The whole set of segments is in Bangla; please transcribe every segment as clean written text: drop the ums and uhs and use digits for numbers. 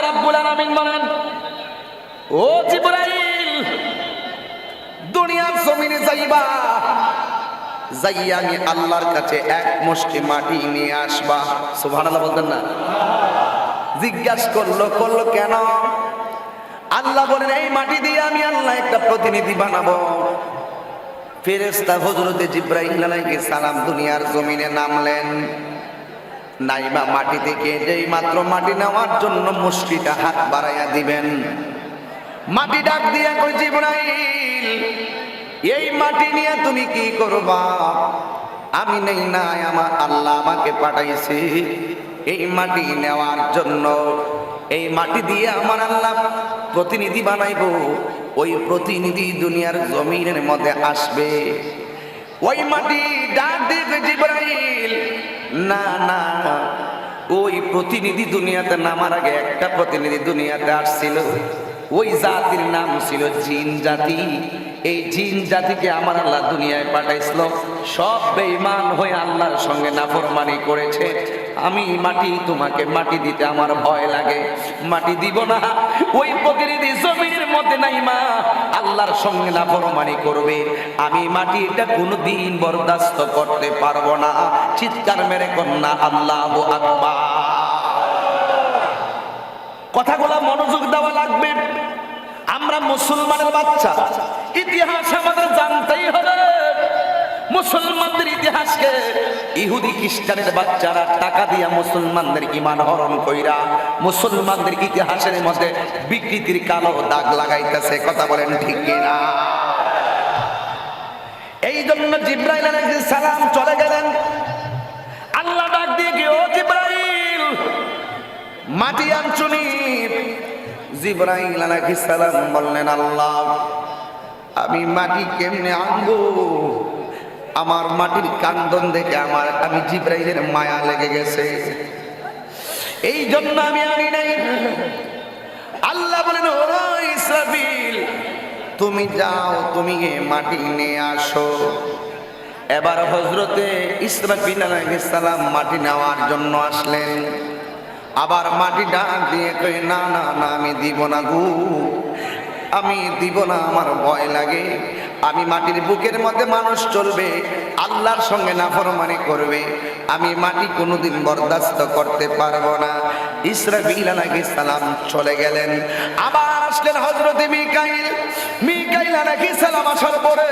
রাব্বুল আলামিন বলেন, ও জিবরাইল, দুনিয়ার জমিনে যাইবা, যাইয়া আমি আল্লাহর কাছে এক মুষ্টি মাটি নিয়ে আসবা। সুবহানাল্লাহ বলতেন না? জিজ্ঞাসা করলো কেন? আল্লাহ বলেন, এই মাটি দিয়ে আমি আল্লাহ একটা প্রতিনিধি বানাবো। ফেরেশতা হযরতে জিবরাইল আলাইহিস সালাম দুনিয়ার জমিনে নামলেন। নাইবা মাটি থেকে যেই মাত্র মাটি নেওয়ার জন্য মুষ্টিটা হাত বাড়াইয়া দিবেন, মাটি ডাক দিয়া কই, জিবরাইল, এই মাটি নিয়ে তুমি কি করবা? আমি নেই নাই, আমার আল্লাহ আমাকে পাঠাইছে এই মাটি নেওয়ার জন্য। এই মাটি দিয়ে আমার আল্লাহ প্রতিনিধি বানাইবো। ওই প্রতিনিধি দুনিয়ার জমিনের মধ্যে আসবে। ওই মাটি ডাক দিয়ে কই, জিবরাইল, না না, ওই প্রতিনিধি দুনিয়াতে নামার আগে একটা প্রতিনিধি দুনিয়াতে আসছিল। ওই জাতির নাম ছিল জিন জাতি। এই জিন জাতিকে আমার আল্লাহ দুনিয়ায় পাঠাইছিল। সব বেঈমান হয়ে আল্লাহর সঙ্গে নাফরমানি করেছে। আমি মাটি, তোমাকে মাটি দিতে আমার ভয় লাগে, মাটি দিব না। ওই প্রতিনিধি জমিনের মধ্যে নাই মা আল্লাহর সঙ্গে নাফরমানি করবে, আমি মাটি এটা কোনোদিন বরদাস্ত করতে পারবো না। চিৎকার মেরে কন্যা আল্লাহু আকবার। কথাগুলো মনোযোগ দেওয়া লাগবে। আমরা মুসলমানের বাচ্চা, ইতিহাস আমাদের জানতেই হবে। মুসলমানদের ইতিহাসকে ইহুদি খ্রিস্টানের বাচ্চারা টাকা দিয়া মুসলমানদের ঈমান হরণ কইরা মুসলমানদের ইতিহাসের মধ্যে বিকৃতির কালো দাগ লাগাইতেছে। কথা বলেন ঠিক কিনা? এই জন্য জিবরাইল আলাইহিস সালাম চলে গেলেন। আল্লাহ ডাক দিয়ে কি, ও জিবরাইল, মাটি আনছুনি? জিবরাইল আলাইহিস সালাম বললেন, আল্লাহ, আমি মাটি কেমনে আনবো? আমার মাটির কান্দন দেখে আমি জিবরাইলের মায়া লেগে গেছে, এই জন্য আমি আনি নাই। আল্লাহ বলেন, ও ইসরাফিল, তুমি যাও, তুমি মাটি নিয়ে আসো। এবার হযরতে ইসরাফিল আলাইহিস সালাম মাটি নেওয়ার জন্য আসলেন। আবার মাটি ডাক দিয়ে কই, না না না, আমি দিব না গো, আমি দিব না, আমার ভয় লাগে। আমি মাটির বুকের মধ্যে মানুষ চলবে, আল্লাহর সঙ্গে নাফরমানি করবে, আমি মাটি কোনোদিন বরদাস্ত করতে পারবো না। ইসরাফিল আলাইহিস সালাম চলে গেলেন। আবার আসলেন হযরতে মিকাইল। মিকাইল আলাইহিস সালাম আসার পরে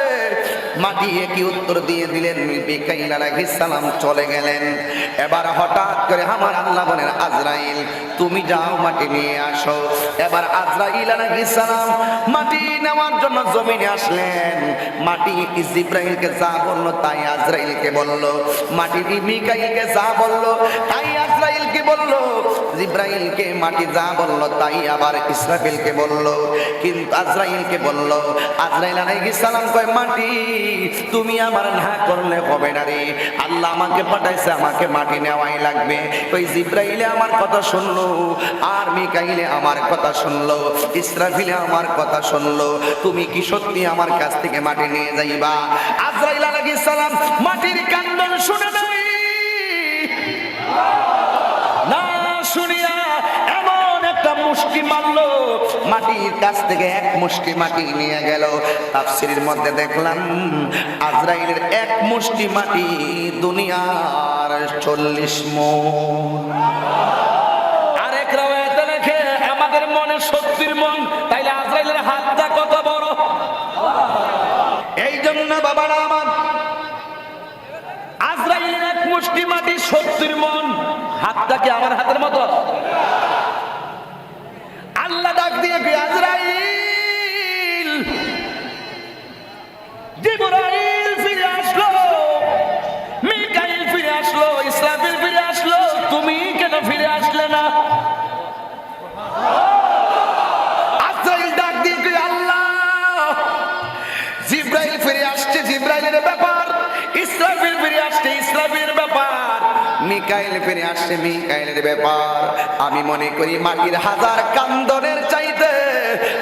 মাটি একই উত্তর দিয়ে দিলেন। মিকাইল আলাইহিস সালাম চলে গেলেন। এবার হঠাৎ করে আমার আল্লাহ বলেন, আজরাইল, তুমি যাও, মাটি নিয়ে আসো। এবার আজরাইল আলাইহিস সালাম মাটি নেওয়ার জন্য জমিনে আসলেন। মাটি জিবরাইলকে যা বললো তাই আজরাইলকে বললো, মাটি মিকাইলকে যা বললো তাই আজরাইলকে বললো, জিবরাইলকে মাটি যা বললো তাই আবার ইসরাফিলকে বললো। কিন্তু আজরাইলকে বললো, আজরাইল আলাইহিস সালাম কয়, মাটি তুমি আমার না করলে হবে না রে, আল্লাহ আমাকে পাঠাইছে, আমাকে মাটি নেওয়াই লাগবে। ওই জিবরাইলে আমার কথা শুনলো, আর মিকাইলে আমার কথা শুনলো, ইসরাফিলে আমার কথা শুনলো। তুমি কি সত্যি আমার কাছ থেকে মাটি নিয়ে যাইবা? আজরাইল আলাইহিস সালাম মাটির কান্দন শুনে নাই, না শুনিয়া এমন একটা মুষ্টি মারলো, মাটির কাছ থেকে এক মুষ্টি মাটি নিয়ে গেল। তাফসীরের মধ্যে দেখলাম আজরাইলের এক মুষ্টি মাটি দুনিয়ার 40 মণ। আরেক রাওয়ায়াতে লেখে আমাদের মনে 70 মণ। তাইলে আজরাইলের হাতটা কত বড়! এই জন্য বাবারা আমার, আজরাইলের এক মুষ্টি মাটি 70 মণ। হাতটা কি আমার হাতের মতো? আল্লাহ ডাক দিয়ে কি, আজরাইল, জিবরাইল ফিরে আসলো, মিকাইল ফিরে আসলো, ইসরাফিল ফিরে আসলো, তুমি কেন ফিরে আসলে না? আজরাইল ডাক দিয়ে কি, আল্লাহ, জিবরাইল ফিরে আসছে, জিবরাইলের ব্যাপার, ইসরাফিল ফিরে আসছে, ইসরাফিলের ব্যাপার, মিকাইল ফিরে আসছে, মিকাইলের ব্যাপার। আমি মনে করি মাটির হাজার কান্দনের চাইতে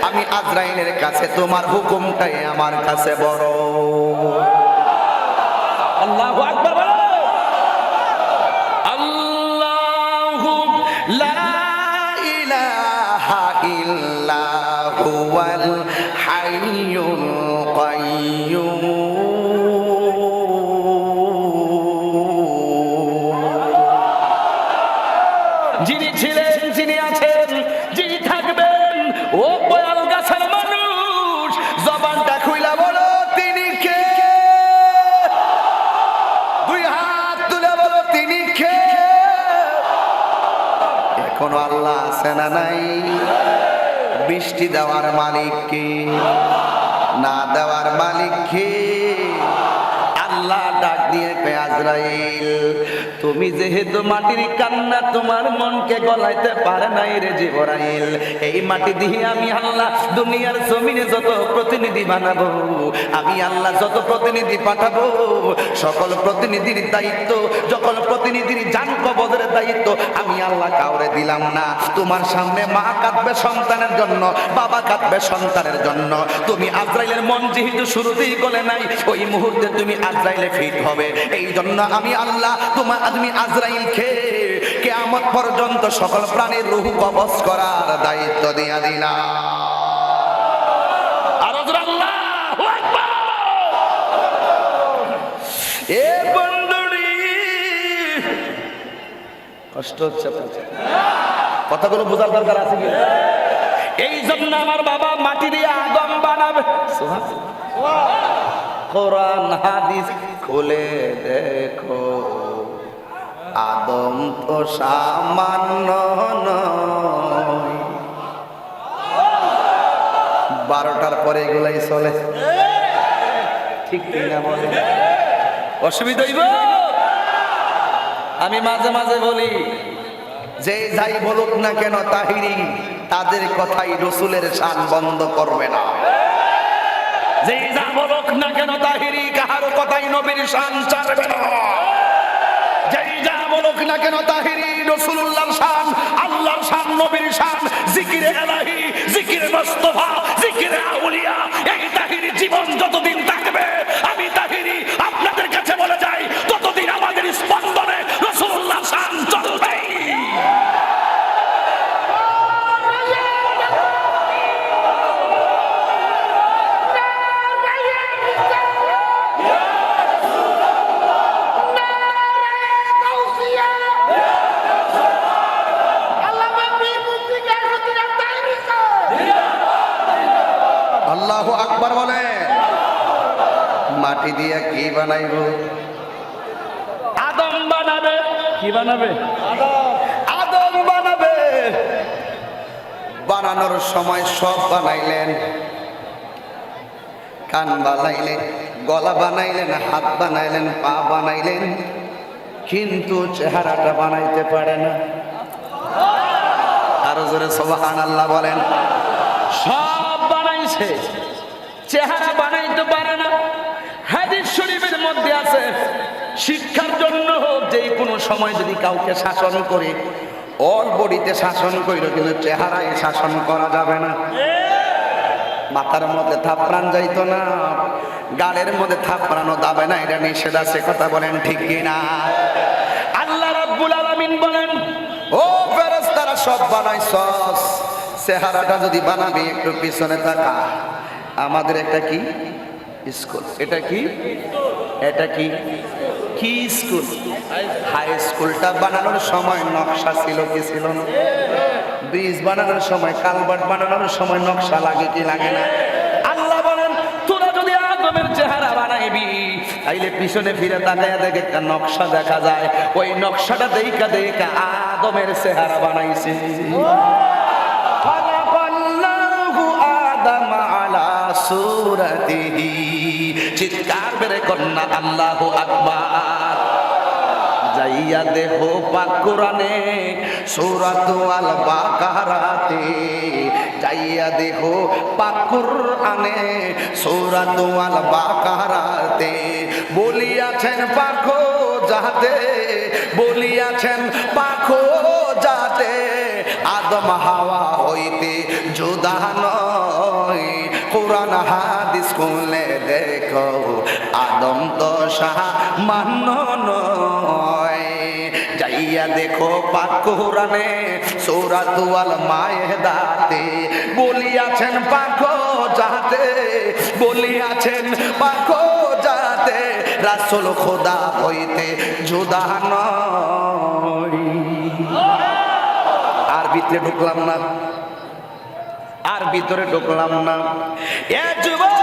আমি আজরাইলের কাছে তোমার হুকুমটাই আমার কাছে বড়। আল্লাহু আকবার বলো। আল্লাহু লা ইলাহা ইলাহা ইল্লা হুয়াল হাইয়ুল কাইয়্যুম। যিনি ছিলেন, যিনি আছেন, যিনি থাকবেন, ও বয়াল গাছের মানুষ, জবানটা খুইলা বলো তিনি কে? দুই হাত তুলে বলো তিনি কে? এখনো আল্লাহ আছে না নাই? বৃষ্টি দেওয়ার মালিক কে? না দেওয়ার মালিক কে? আল্লাহ ডাক দিয়ে কয় আজরাইল, তুমি যেহেতু মাটির কান্না তোমার মনকে গলাইতে পারে নাই রে জিবরাইল, এই মাটি দিয়ে আমি আল্লাহ দুনিয়ার জমিনে যত প্রতিনিধি বানাবো, আমি আল্লাহ যত প্রতিনিধি পাঠাবো, সকল প্রতিনিধির দায়িত্ব, সকল প্রতিনিধির জান কবজের দায়িত্ব আমি আল্লাহ কাউরে দিলাম না। তোমার সামনে মা কাঁদবে সন্তানের জন্য, বাবা কাঁদবে সন্তানের জন্য। তুমি আজরাইলের মন যেহেতু শুরুতেই গলে নাই, ওই মুহূর্তে তুমি আজরাইলে ফিট হবে। এই জন্য আমি আল্লাহ তুমি আজরাইলকে কিয়ামত পর্যন্ত সকল প্রাণীর রূহ কবজ করার দায়িত্ব দিয়া দিলাম। আর আল্লাহু আকবার। এ বন্ধুরি কষ্ট হচ্ছে, কথাগুলো বোঝার দরকার আছে কি? এই জন্য আমার বাবা মাটি দিয়ে আদম বানাবে। কোরআন হাদিস খুলে দেখো, আদম তো সামান্য নয়। 12টার পরে এগুলাই চলে, ঠিক না বলে? অসুবিধা হইব? আমি মাঝে মাঝে বলি, যে যাই বলুক না কেন তাহিরি, তাদের কথাই রসুলের শান বন্ধ করবে না। যেই যা বলুক না কেন তাহিরি, কাহার কথাই নবীর শান ছাড়বে না। যেই যা বলুক না কেন তাহিরি, রাসূলুল্লাহর শান, আল্লাহর শান, নবীর শান, জিকিরে ইলাহি, জিকিরে মুস্তাফা, জিকিরে আউলিয়া, এই তাহিরি জীবন যতদিন থাকবে, আমি তাহিরি আপনাদের কাছে বলে যাই, ততদিন আমাদের স্পন্দনে রাসূলুল্লাহর শান চলবে। আল্লাহু আকবার বলে। মাটি দিয়ে কি বানাইব? আদম বানাবে। কি বানাবে? আদম বানাবে। বানানোর সময় সব বানাইলেন, কান বানাইলেন, গলা বানাইলেন, হাত বানাইলেন, পা বানাইলেন, কিন্তু চেহারাটা বানাইতে পারে না। আরো জোরে সুবহানাল্লাহ বলেন। সব বানাইছে, চেহারা বানাইতে পারে না। হাদিস শরীফের মধ্যে আছে, শিক্ষার জন্য হোক, যে কোনো সময় যদি কাউকে শাসন করে, অল বডিতে শাসন করিল, কিন্তু চেহারায় শাসন করা যাবে না। মাথার মধ্যে থাপড়ান যাইতো না, গালের মধ্যে থাপড়ানো যাবে না, এটা নিষেধ আছে। কথা বলেন ঠিক কিনা? আল্লাহ রাব্বুল আলামিন বলেন, ও ফেরেশতারা সব বানাইছস, চেহারাটা যদি বানাবি একটু পিছনে তাকা। আমাদের একটা কি স্কুল, এটা কি, এটা কি, কি স্কুল? হাই স্কুলটা বানানোর সময় নকশা ছিল কি ছিল না? ব্রিজ বানানোর সময়, কালভার্ট বানানোর সময় নকশা লাগে কি লাগে না? আল্লাহ বলেন, তোরা যদি আদমের চেহারা বানাইবি, তাইলে পিছনে ফিরে তাকায়া দেখে একটা নকশা দেখা যায়, ওই নকশাটা দেখা দেখা আদমের চেহারা বানাইছে। চিৎকার বেড়ে কন্যা আল্লাহু আকবার। যাইয়া দেখো পাক কোরআনে সূরাত আল বাকারাতে, যাইয়া দেখো পাক কোরআনে সূরাত আল বাকারাতে বলিয়াছেন পাখো যাতে, বলিয়াছেন পাখো যাতে, আদম হাওয়া হইতে জুদা নয়। কোরআন হাদিস খুলে দেখো, আদম তো সামান্য নয়। যাইয়া দেখো পাক কোরআনে সূরাত আল মায়েদা যাতে বলিয়াছেন পাখো যাতে বলিয়াছেন পাখো যাতে রাসূল খোদা হইতে জুদা নয়। আর ভিতরে ঢুকলাম না, আর ভিতরে ঢুকলাম না। এ যুবক,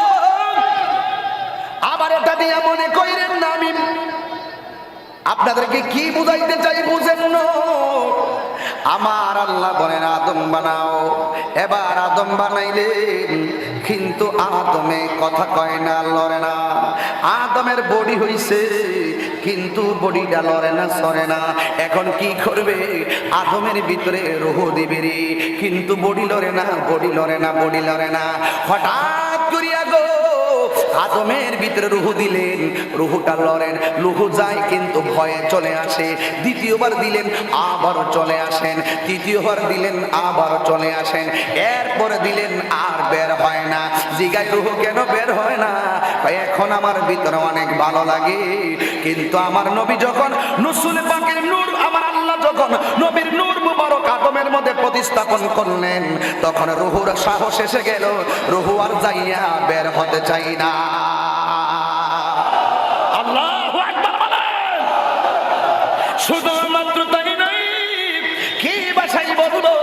আবার এটা দিয়ে মনে কইরেন না আমি আপনাদেরকে কি বুঝাইতে চাই বুঝেন না। আমার আল্লাহ বলেন আদম বানাও, এবার আদম বানাইলেন, কিন্তু আদমে কথা কয় না, লড়ে না। আদমের বডি হইছে, কিন্তু বডিটা লড়ে না, সরে না। এখন কি করবে? আদমের ভিতরে রূহ দিবে রে, কিন্তু বডি লড়ে না, বডি লড়ে না, বডি লড়ে না। হঠাৎ করিয়া গো আদমের ভিতরে রূহ দিলেন, রূহটা লড়েন, রূহ যায় কিন্তু ভয়ে চলে আসে। দ্বিতীয়বার দিলেন, আবার চলে আসেন। তৃতীয়বার দিলেন, আবার চলে আসেন। এরপরে দিলেন, আর বের হয় না। জিগায় রূহ কেন বের হয় না? এখন আমার ভিতরে অনেক ভালো লাগে, কিন্তু আমার নবী যখন নূর পাকের নূর, আমার আল্লাহ যখন নবীর নূর মুবারক আদমের মধ্যে প্রতিস্থাপন করলেন, তখন রূহুর সাহস এসে গেল, রূহ আর যাইয়া বের হতে চাই না। আল্লাহু আকবার বলেন। শুধুমাত্র তাই নাই, কি ভাষাই বলবো,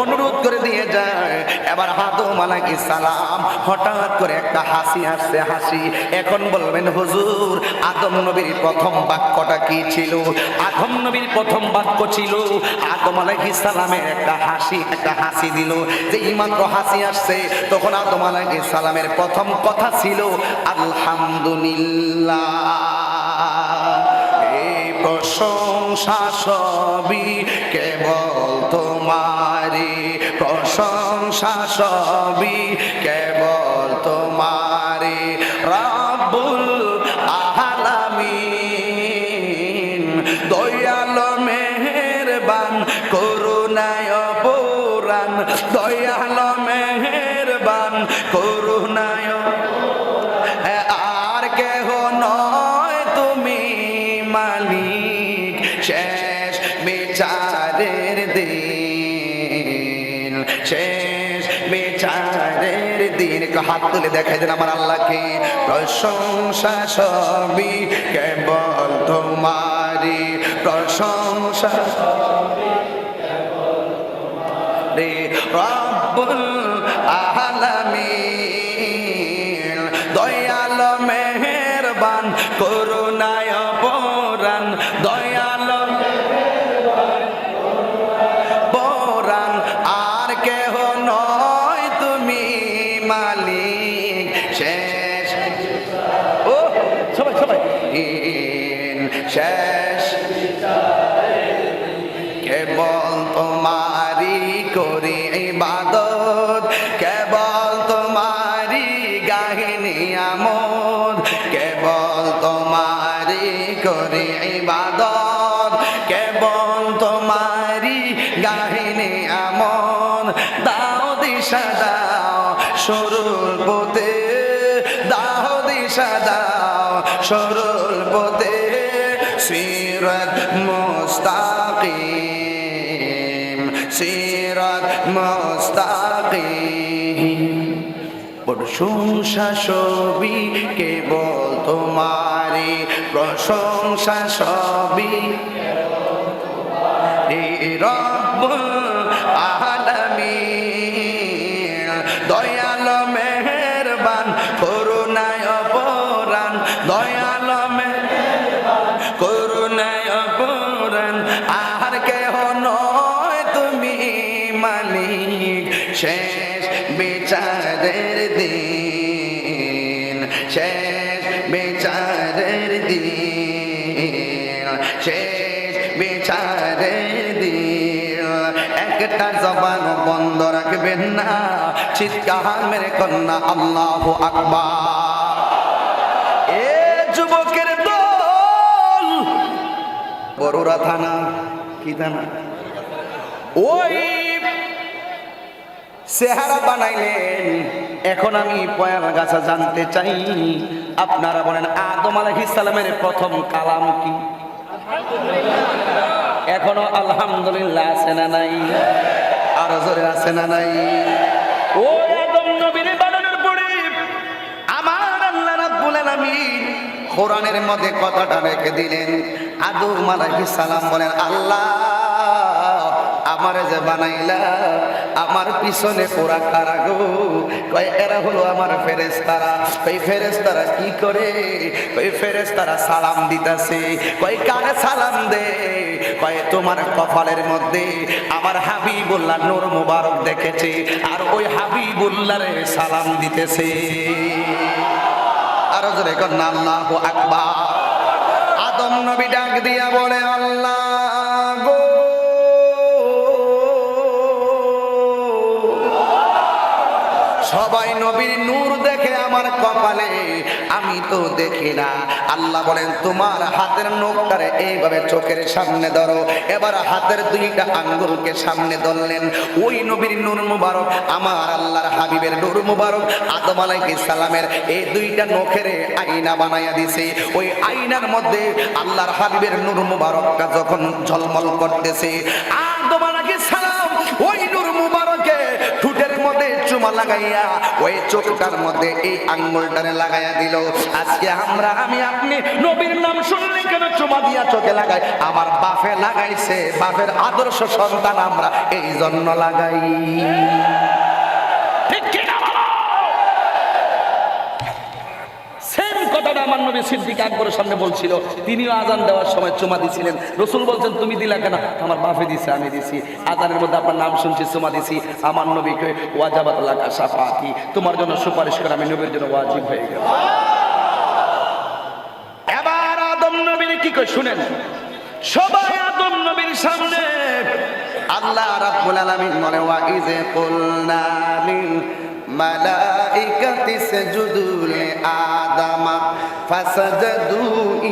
অনুরোধ করে দিয়ে যায়। এবার আদম আলাইহিস সালাম হঠাৎ করে একটা হাসি আসছে, হাসি। এখন বলবেন হুজুর, আদম নবীর প্রথম বাক্যটা কি ছিল? আদম নবীর প্রথম বাক্য ছিল আদম আলাইহিস সালামের একটা হাসি, একটা হাসি দিল। যে মাত্র হাসি আসছে, তখন আদম আলাইহিস সালামের প্রথম কথা ছিল আলহামদুলিল্লাহ। এই প্রশংসা সবই কেবল তোমারি, প্রশংসা সবই কেবল তোমারি, রব্বুল আলামিন, দয়াল মেহেরবান করুণায় পরাণ, দয়াল মেহেরবান করুণায়। আর কেহ নয় তুমি মালিক, শেষ বিচারের দিন, শেষ বিচারের দিন। একটু হাত তুলে দেখাই দেন আমার আল্লাহকে। প্রশংসা সবই কেবল তোমারি, প্রশংসা রে রব্বুল আলামিন, দয়াল মেহেরবান করুণায় পরাণ, দয়াল পরাণ। আর কেহ নয় তুমি মালিক, শেষ ও সবাই সবাই শেষ কেবল তোমারি করি ইবাদত, কেবল তোমারি গাহিনী আমোদ, কেবল তোমারি করি ইবাদত, কেবল তোমারি গাহিনী আমোদ। দাও দিশা দাও সরল পথে, দাও দিশা দাও সরল পথে, সিরাত মুস্তাকিম, সিরাত মুস্তাকিম। প্রশংসা সবই কেবল তোমারি, প্রশংসা সবই রব্বুল আলামিন, দয়াল মেহেরবান করুণায় পরাণ, দয়াল মেহেরবান করুণায় পরাণ। আর কেহ নয় তুমি মালিক, শেষ বিচারের দিন, শেষ বিচারের দিন, শেষ বিচারের দিন। একটা জবান বন্ধ রাখবেন না, চিৎকার মেরে কন্যা আল্লাহু আকবার। এ যুবকের দল, বড়ুরা থানা, কি থানা, ওই চেহারা বানাইলেন। এখন আমি পয়াল গাছা জানতে চাই, আপনারা বলেন আদম আলাইহিস সালামের প্রথম কালাম কি? এখনো আলহামদুলিল্লাহ আছে না নাই? আর জোরে আছে না নাই? ও আদম নবীর বানানোর পরে আমার আল্লাহ রাব্বুল আলামিন কোরআনের মধ্যে কথাটা রেখে দিলেন। আদম আলাইহিস সালাম বলেন, আল্লাহ আমারে যে বানাইলা আমার পিছনে পোড়া কারা গো? কয় এরা হলো আমার ফেরেশতারা। কই ফেরেশতারা কি করে? কই ফেরেশতারা সালাম দিতাছে। কই কারে সালাম দে? কয় তোমার কপালের মধ্যে আমার হাবিবুল্লাহ নূর মুবারক দেখেছে, আর ওই হাবিবুল্লাহরে সালাম দিতেছে। আর জোরে কোন আল্লাহু আকবার। আদম নবী ডাক দিয়া বলে, আল্লাহ গো, সবাই নবীর নূর দেখে আমার কপালে, আমি তো দেখি না। আল্লাহ বলেন, তোমার হাতের নখটারে এইভাবে চোখের সামনে ধরো। এবার হাতের দুইটা আঙ্গুলকে সামনে ধরলেন। ওই নবীর নূর মুবারক, আমার আল্লাহর হাবিবের নূর মুবারক আদম আলাইহিস সালামের এই দুইটা নখের আয়না বানাইয়া দিছে। ওই আয়নার মধ্যে আল্লাহর হাবিবের নূর মুবারকটা যখন ঝলমল করতেছে, আদম আলাইহিস সালাম ওই নূর মুবারকে ঠোঁটের মধ্যে চুমা লাগাইয়া ওই চোখটার মধ্যে এই আঙ্গুলটারে লাগাইয়া দিল। আজকে আমি আপনি নবীর নাম শুনলে কেন চুমা দিয়া চোখে লাগাই? আমার বাপে লাগাইছে, বাপের আদর্শ সন্তান আমরা এই জন্য লাগাই। ঠিক কি না বলো? সেম কথাটা আমার নবী সিদ্দিক আকবরের সামনে বলছিল। তিনিও আজান দেওয়ার সময় চুমা দিছিলেন। রাসূল বলছেন, তুমি দিলা কেন? আমার বাপে দিছে, আমি দিছি। আজানের মধ্যে আপনার নাম শুনছি, চুমা দিছি। আমার নবীকে ওয়াজাবাত লাকা শাফাআতি, তোমার জন্য সুপারিশ করে আমি নবীর জন্য ওয়াজিব হয়ে গেল। এবার আদম নবীর কি কই শুনেন। সবাই আদম নবীর সামনে আল্লাহ রাব্বুল আলামিন বলে, ওয়া ইযে কুলনা লিল মালাইকাতি ইসজুদু লি আদামা ফাসাজাদু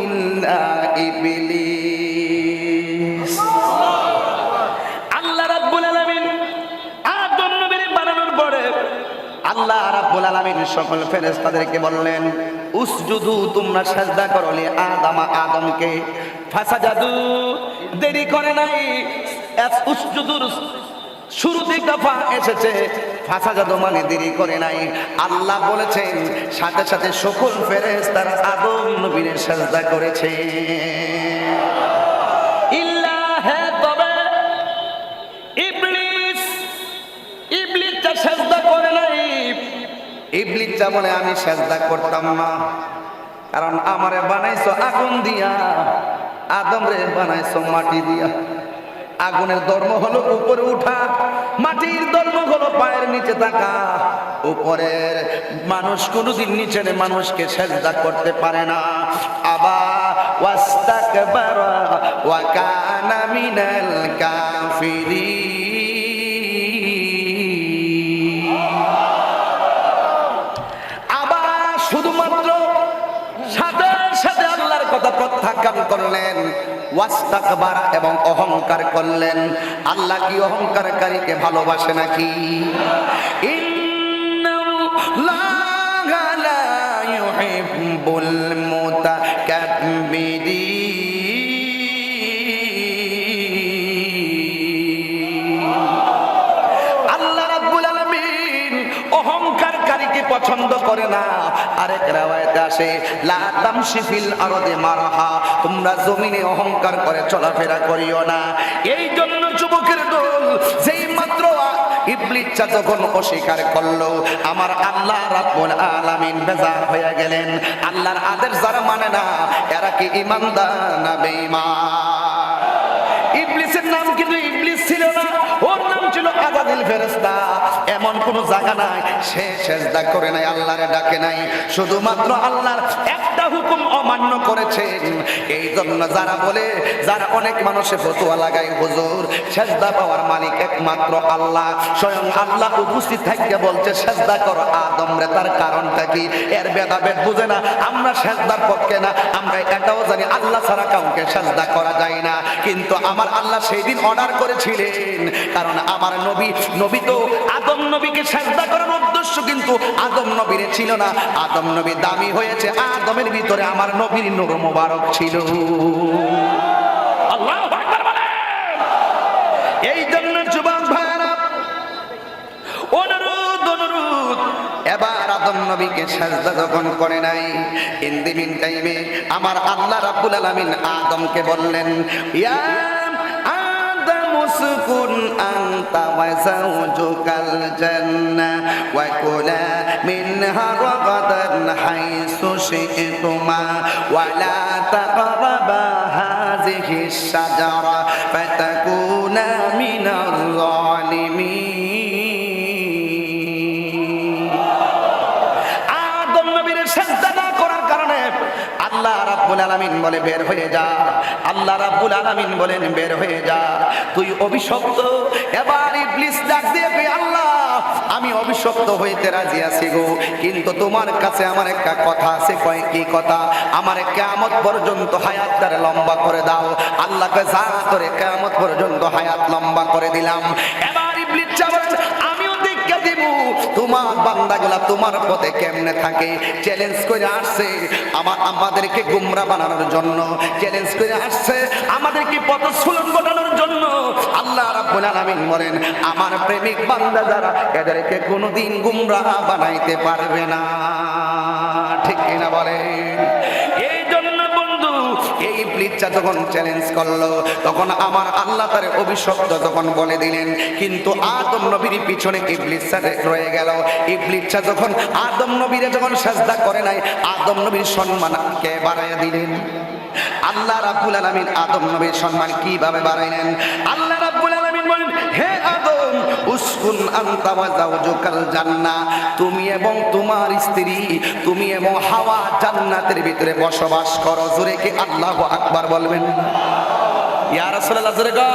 ইল্লা ইবলিস। আল্লাহ রাব্বুল আলামিন আদম নবীর বানানোর পরে আল্লাহ রাব্বুল আলামিন সকল ফেরেশতাদেরকে বললেন, উসজুদু, তোমরা সিজদা করো লি আদামা, আদমকে। ফাসাজাদু, দেরি করে নাই। উসজুদুর শুরুতে দফা এসেছে, ফাসাজাদু মানে দেরি করে নাই। আল্লাহ বলেছেন, সাথে সাথে সকল ফেরেশতারা আদম নবীর সিজদা করেছে। ইল্লা, হে তবে ইবলিস, ইবলিসটা সিজদা করে নাই। ইবলিসটা বলে, আমি সিজদা করতাম না, কারণ আমারে বানাইছো আগুন দিয়া, আদম রে বানাইছো মাটি দিয়া। আগুনের ধর্ম হলো উপরে উঠা, মাটির ধর্ম হলো পায়ের নিচে থাকা। উপরের মানুষ কোনদিন নিচের মানুষকে সিজদা করতে পারে না। আবা ওয়াস্তাকবারা ওয়া কানা মিনাল কাফিরিন। আবা শুধুমাত্র সাথে সাথে আল্লাহর কথা প্রত্যাখ্যান করলেন, ওয়াস্তাকবারা এবং অহংকার করলেন। আল্লাহ কি অহংকারকারীকে ভালোবাসে নাকি? ইন্নাল্লাহা লা ইউহিব্বুল মুতাকাব্বিরিন। আল্লাহ রাব্বুল আলামিন অহংকারকারীকে পছন্দ করে না। আরেক রাওয়ায়াতে আসে, লা তামশি ফিল আরদি মারহা, তোমরা জমিনে অহংকার করে চলাফেরা করিও না। এই জন্য যুবকের দল যেই মাত্র ইবলিসটা যখন অস্বীকার করলো, আমার আল্লাহ রাব্বুল আলামিন বেজার হয়ে গেলেন। আল্লাহর আদেশ যারা মানে না, এরা কি ঈমানদার না বেঈমান? ইবলিসের নাম কিন্তু ইবলিস ছিল না, ওর নাম ছিল আযাদিল ফেরেশতা। এমন কোন জায়গা নাই সে সিজদা করে নাই, আল্লাহরে ডাকে নাই, শুধুমাত্র আল্লাহর একটা হুকুম অমান্য করেছেন। এই জন্য যারা বলে, যারা অনেক মানুষে ফতোয়া লাগায়, হুজুর সিজদা পাওয়ার মালিক একমাত্র আল্লাহ, স্বয়ং আল্লাহ উপস্থিত থাকতে বলছে সিজদা করো আদম রে, তার কারণটা কি? এর ভেদাভেদ বুঝে না। আমরা সিজদার পক্ষে না, আমরা এটাও জানি আল্লাহ ছাড়া কাউকে সিজদা করা যায় না। কিন্তু আমার আল্লাহ সেই দিন অর্ডার করেছিলেন, কারণ আমার নবী তো আদম নবীকে সিজদা করার উদ্দেশ্য কিন্তু আদম নবীর ছিল না। আদম নবী দামি হয়েছে, আদমের ভিতরে আমার নবীর নূর মুবারক ছিল। আল্লাহু আকবার বলেন। এই জন্য যুবক ভাইরা, অনুরোধ অনুরোধ। এবার আদম নবীকে সাজদা যখন করে নাই, ইন দি মিন টাইমে আমার আল্লাহ রাব্বুল আলামিন আদমকে বললেন, ইয়া আদম উসকুন আনতা ওয়া যাওজুকাল জান্নাহ ওয়া কুলা মিনহা রাগাদান হাইসু শি'তুমা ওয়া লা তাকরাবা হাযিহিশ শাজারা ফাতাকুনা মিনাল যালিমিন। আল্লাহ রাব্বুল আলামিন বলে বের হয়ে যা, আল্লাহ রাব্বুল আলামিন বলেন বের হয়ে যা, তুই অভিশপ্ত। এবার ইবলিস ডাক দিয়ে কই, আল্লাহ আমি অভিশপ্ত হইতে রাজি আছি গো, কিন্তু তোমার কাছে আমার একটা কথা আছে। কয় কি কথা? আমার কিয়ামত পর্যন্ত হায়াতটারে লম্বা করে দাও। আল্লাহ কয় যা, তোরে কিয়ামত পর্যন্ত হায়াত লম্বা করে দিলাম। এবার ইবলিস চাবে আমিও দেখা দেব তোমার বান্দাগুলা তোমার পথে কেমনে থাকে। চ্যালেঞ্জ করে আসছে আমাদেরকে গুমরা বানানোর জন্য, চ্যালেঞ্জ করে আসছে আমাদেরকে পথস্খলন ঘটানোর জন্য। আল্লাহ রাব্বুল আলামিন বলেন আমার প্রেমিক বান্দা যারা, এদেরকে কোনোদিন গুমরা বানাইতে পারবে না। ঠিক কিনা বলেন? এই জন্য বন্ধু, এই ইবলিসটা যখন চ্যালেঞ্জ করলো, তখন আমার আল্লাহ তার অভিশপ্ত যখন বলে দিলেন, কিন্তু আদম নবীর পিছনে ইবলিসটা রয়ে গেল। ইবলিসটা যখন আদম নবীরে যখন সাজদা করে নাই, আদম নবীর সম্মানকে বাড়াইয়া দিলেন। আল্লাহ রাব্বুল আলামিন আদম নবীর সম্মান কিভাবে বাড়াইলেন? আল্লাহ রাব্বুল আলামিন বলেন, হে আদম উসকুন আনতা ওয়া যাওজুকাল জান্নাহ, তুমি এবং তোমার স্ত্রী, তুমি এবং হাওয়া জান্নাতের ভিতরে বসবাস করো। জোরে কি আল্লাহু আকবার বলবেন? ইয়া রাসূলুল্লাহ জোরে গো।